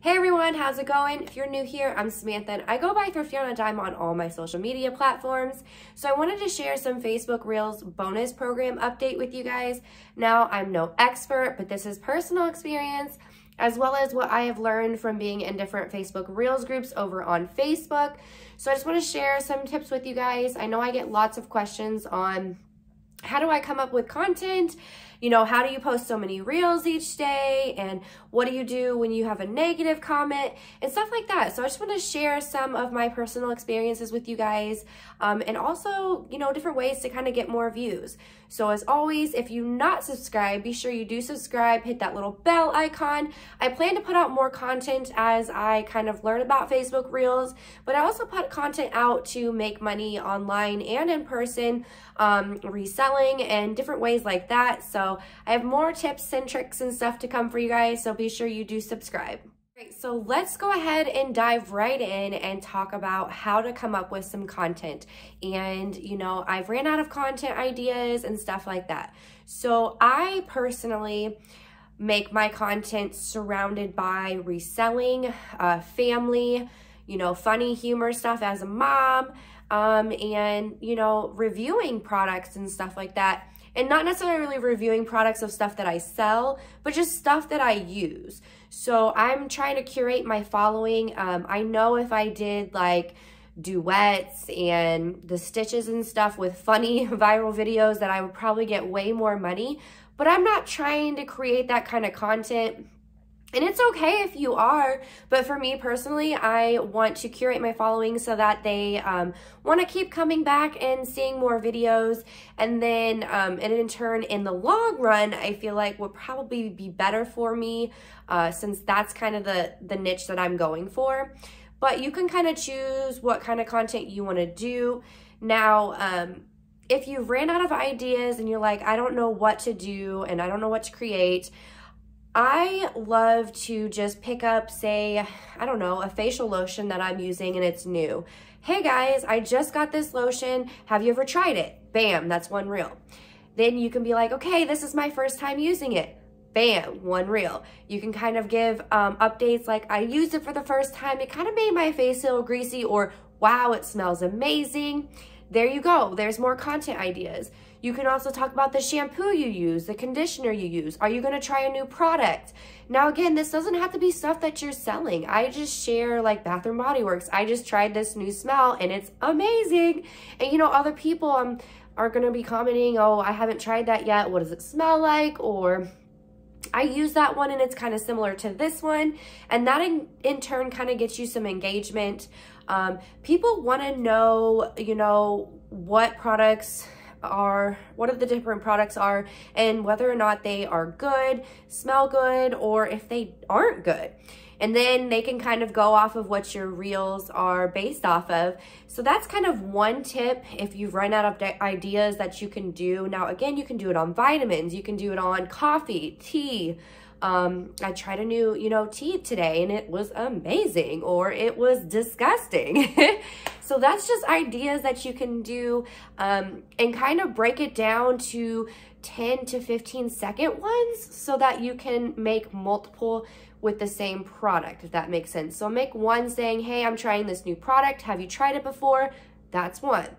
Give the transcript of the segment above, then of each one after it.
Hey everyone, how's it going? If you're new here, I'm Samantha and I go by Thrifty on a Dime on all my social media platforms. So I wanted to share some Facebook Reels bonus program update with you guys. Now, I'm no expert, but this is personal experience as well as what I have learned from being in different Facebook Reels groups over on Facebook. So I just want to share some tips with you guys. I know I get lots of questions on how do I come up with content? You know, how do you post so many reels each day? And what do you do when you have a negative comment and stuff like that? So I just want to share some of my personal experiences with you guys and also, you know, different ways to kind of get more views. So as always, if you're not subscribed, be sure you do subscribe, hit that little bell icon. I plan to put out more content as I kind of learn about Facebook Reels, but I also put content out to make money online and in person, reselling and different ways like that. So I have more tips and tricks and stuff to come for you guys, so be sure you do subscribe. Great, so let's go ahead and dive right in and talk about how to come up with some content. And, you know, I've ran out of content ideas and stuff like that. So I personally make my content surrounded by reselling, family, you know, funny humor stuff as a mom, and, you know, reviewing products and stuff like that. And not necessarily reviewing products of stuff that I sell, but just stuff that I use. So I'm trying to curate my following. I know if I did like duets and the stitches and stuff with funny viral videos that I would probably get way more money, but I'm not trying to create that kind of content. And it's okay if you are, but for me personally, I want to curate my following so that they want to keep coming back and seeing more videos. And then, and in turn, in the long run, I feel like would probably be better for me since that's kind of the niche that I'm going for. But you can kind of choose what kind of content you want to do. Now, if you've ran out of ideas and you're like, I don't know what to do and I don't know what to create, I love to just pick up, say, I don't know, a facial lotion that I'm using and it's new. Hey guys, I just got this lotion. Have you ever tried it? Bam, that's one reel. Then you can be like, okay, this is my first time using it. Bam, one reel. You can kind of give updates like, I used it for the first time. It kind of made my face feel greasy, or wow, it smells amazing. There you go. There's more content ideas. You can also talk about the shampoo you use, the conditioner you use. Are you going to try a new product? Now, again, this doesn't have to be stuff that you're selling. I just share like Bath & Body Works. I just tried this new smell and it's amazing. And you know, other people are going to be commenting, oh, I haven't tried that yet. What does it smell like? Or I use that one and it's kind of similar to this one. And that in turn kind of gets you some engagement. People want to know, you know, what products are, what of the different products are, and whether or not they are good, smell good, or if they aren't good. And then they can kind of go off of what your reels are based off of. So that's kind of one tip if you've run out of ideas that you can do. Now, again, you can do it on vitamins. You can do it on coffee, tea. I tried a new, you know, tea today and it was amazing, or it was disgusting. So that's just ideas that you can do and kind of break it down to 10 to 15 second ones so that you can make multiple with the same product, if that makes sense. So make one saying, hey, I'm trying this new product. Have you tried it before? That's one.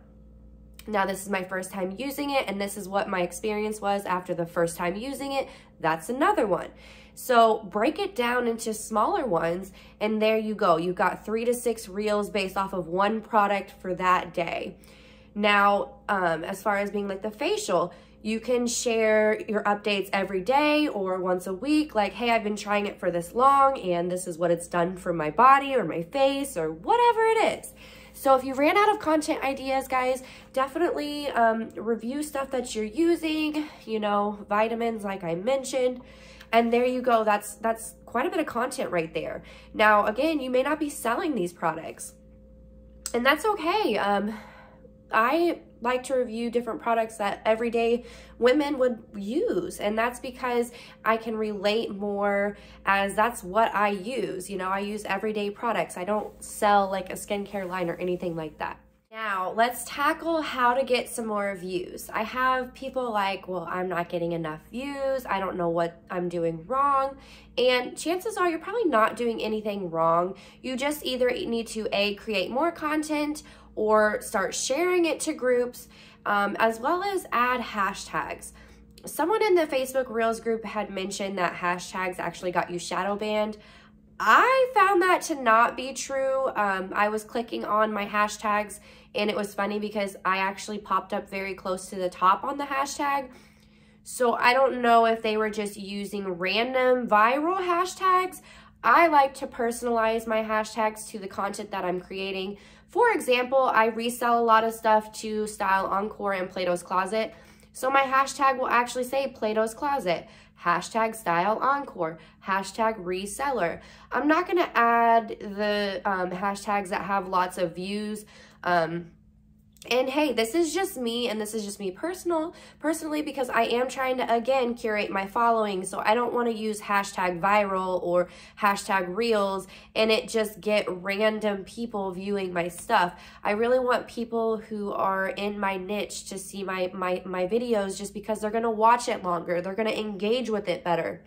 Now, this is my first time using it, and this is what my experience was after the first time using it. That's another one. So break it down into smaller ones, and there you go. You've got 3 to 6 reels based off of one product for that day. Now, as far as being like the facial, you can share your updates every day or once a week. Like, hey, I've been trying it for this long, and this is what it's done for my body or my face or whatever it is. So if you ran out of content ideas, guys, definitely review stuff that you're using, you know, vitamins like I mentioned. And there you go. That's quite a bit of content right there. Now, again, you may not be selling these products, and that's okay. I like to review different products that everyday women would use, and that's because I can relate more, as that's what I use. You know, I use everyday products. I don't sell like a skincare line or anything like that. Now, Now, let's tackle how to get some more views. I have people like, well, I'm not getting enough views. I don't know what I'm doing wrong. And chances are you're probably not doing anything wrong. You just either need to A, create more content or start sharing it to groups, as well as add hashtags. Someone in the Facebook Reels group had mentioned that hashtags actually got you shadow banned. I found that to not be true. I was clicking on my hashtags and it was funny because I actually popped up very close to the top on the hashtag. So I don't know if they were just using random viral hashtags. I like to personalize my hashtags to the content that I'm creating. For example, I resell a lot of stuff to Style Encore and Plato's Closet. So my hashtag will actually say Plato's Closet, hashtag Style Encore, hashtag Reseller. I'm not going to add the hashtags that have lots of views. And hey, this is just me, and this is just me personally, because I am trying to, again, curate my following. So I don't want to use hashtag viral or hashtag reels and it just get random people viewing my stuff. I really want people who are in my niche to see my videos just because they're going to watch it longer. They're going to engage with it better.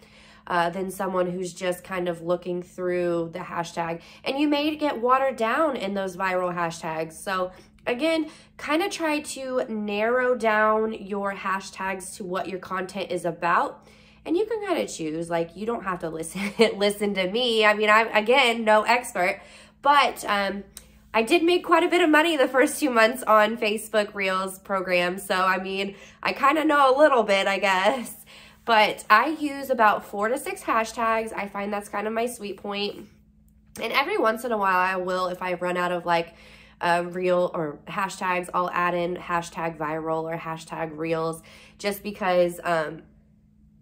Than someone who's just kind of looking through the hashtag. And you may get watered down in those viral hashtags. So again, kind of try to narrow down your hashtags to what your content is about. And you can kind of choose, like, you don't have to listen to me. I mean, I'm, again, no expert, but I did make quite a bit of money the first 2 months on Facebook Reels program. So, I mean, I kind of know a little bit, I guess. But I use about 4 to 6 hashtags. I find that's kind of my sweet point. And every once in a while, I will, if I run out of like reel or hashtags, I'll add in hashtag viral or hashtag reels, just because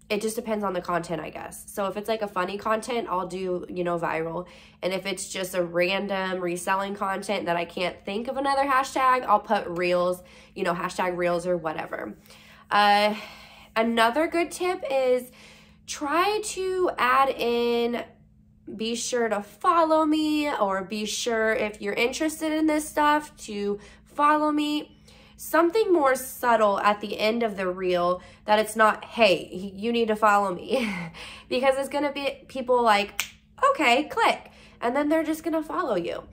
it just depends on the content, I guess. So if it's like a funny content, I'll do, you know, viral. And if it's just a random reselling content that I can't think of another hashtag, I'll put reels, you know, hashtag reels or whatever. Another good tip is try to add in, be sure to follow me, or be sure if you're interested in this stuff to follow me. Something more subtle at the end of the reel, that it's not, hey, you need to follow me. Because it's going to be people like, okay, click. And then they're just going to follow you.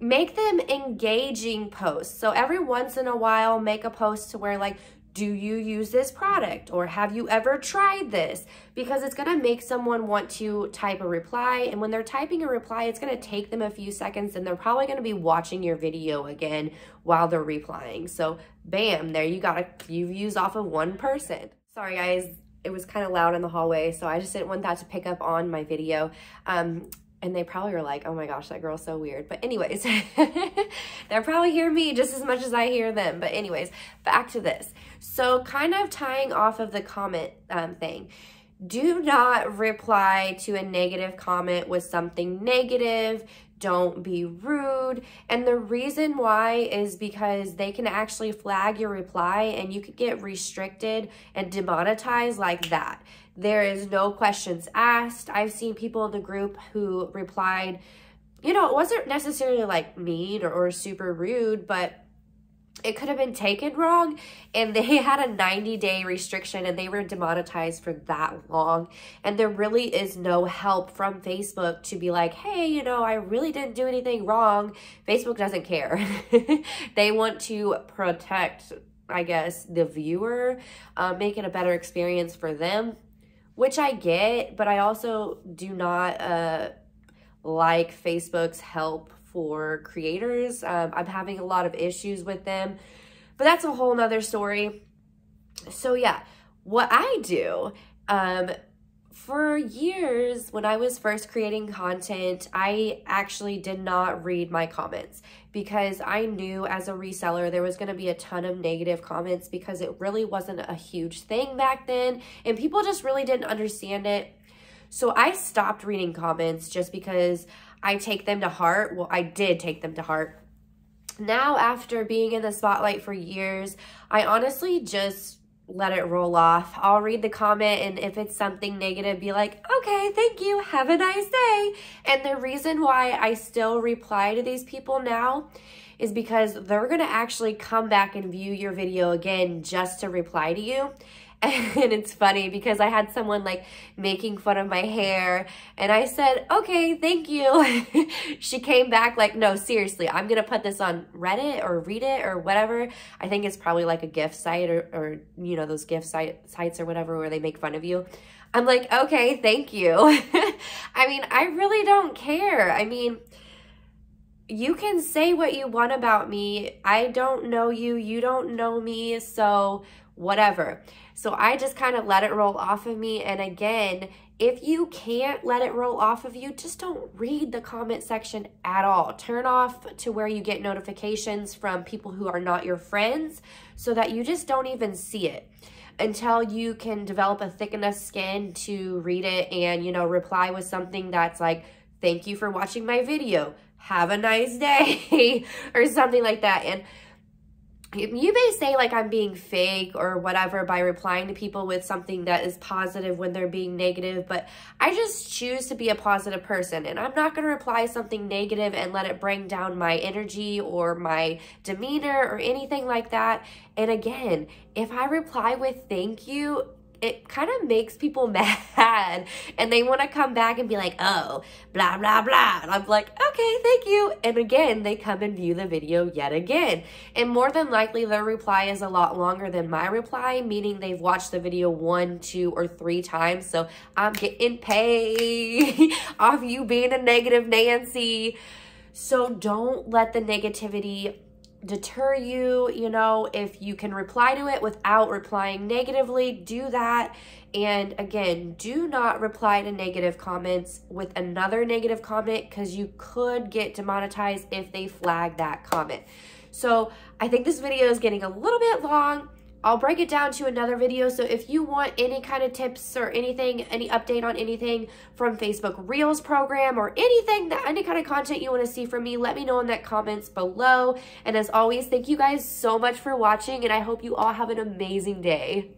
Make them engaging posts. So every once in a while, make a post to where like, do you use this product, or have you ever tried this? Because it's going to make someone want to type a reply. And when they're typing a reply, it's going to take them a few seconds and they're probably going to be watching your video again while they're replying. So bam, there you got a few views off of one person. Sorry guys, it was kind of loud in the hallway, so I just didn't want that to pick up on my video. And they probably were like, oh my gosh, that girl's so weird. But anyways, they'll probably hear me just as much as I hear them. But anyways, back to this. So kind of tying off of the comment thing. Do not reply to a negative comment with something negative. Don't be rude. And the reason why is because they can actually flag your reply and you could get restricted and demonetized like that. There is no questions asked. I've seen people in the group who replied, you know, it wasn't necessarily like mean or super rude, but it could have been taken wrong, and they had a 90-day restriction and they were demonetized for that long. And there really is no help from Facebook to be like, hey, you know, I really didn't do anything wrong. Facebook doesn't care. They want to protect, I guess, the viewer, make it a better experience for them, which I get, but I also do not like Facebook's help for creators. I'm having a lot of issues with them, but that's a whole nother story. So yeah, what I do, for years when I was first creating content, I actually did not read my comments because I knew as a reseller there was going to be a ton of negative comments because it really wasn't a huge thing back then and people just really didn't understand it. So I stopped reading comments just because I take them to heart. Well, I did take them to heart. Now, after being in the spotlight for years, I honestly just let it roll off. I'll read the comment, and if it's something negative, be like, okay, thank you, have a nice day. And the reason why I still reply to these people now is because they're gonna actually come back and view your video again just to reply to you. And it's funny because I had someone like making fun of my hair, and I said, okay, thank you. She came back like, no, seriously, I'm gonna put this on Reddit or Read It or whatever. I think it's probably like a gift site or you know, those gift sites or whatever where they make fun of you. I'm like, okay, thank you. I mean, I really don't care. I mean, you can say what you want about me. I don't know you, you don't know me, so whatever. So I just kind of let it roll off of me. And again, if you can't let it roll off of you, just don't read the comment section at all. Turn off to where you get notifications from people who are not your friends so that you just don't even see it until you can develop a thick enough skin to read it and, you know, reply with something that's like, thank you for watching my video. Have a nice day or something like that. And you may say like I'm being fake or whatever by replying to people with something that is positive when they're being negative, but I just choose to be a positive person, and I'm not going to reply something negative and let it bring down my energy or my demeanor or anything like that. And again, if I reply with thank you, it kind of makes people mad and they want to come back and be like, oh, blah, blah, blah. And I'm like, okay, thank you. And again, they come and view the video yet again. And more than likely, their reply is a lot longer than my reply, meaning they've watched the video 1, 2, or 3 times. So I'm getting paid off you being a negative Nancy. So don't let the negativity deter you. You know, if you can reply to it without replying negatively, do that. And again, do not reply to negative comments with another negative comment, because you could get demonetized if they flag that comment. So I think this video is getting a little bit long. I'll break it down to another video. So if you want any kind of tips or anything, any update on anything from Facebook Reels program or anything, that any kind of content you want to see from me, let me know in the comments below. And as always, thank you guys so much for watching, and I hope you all have an amazing day.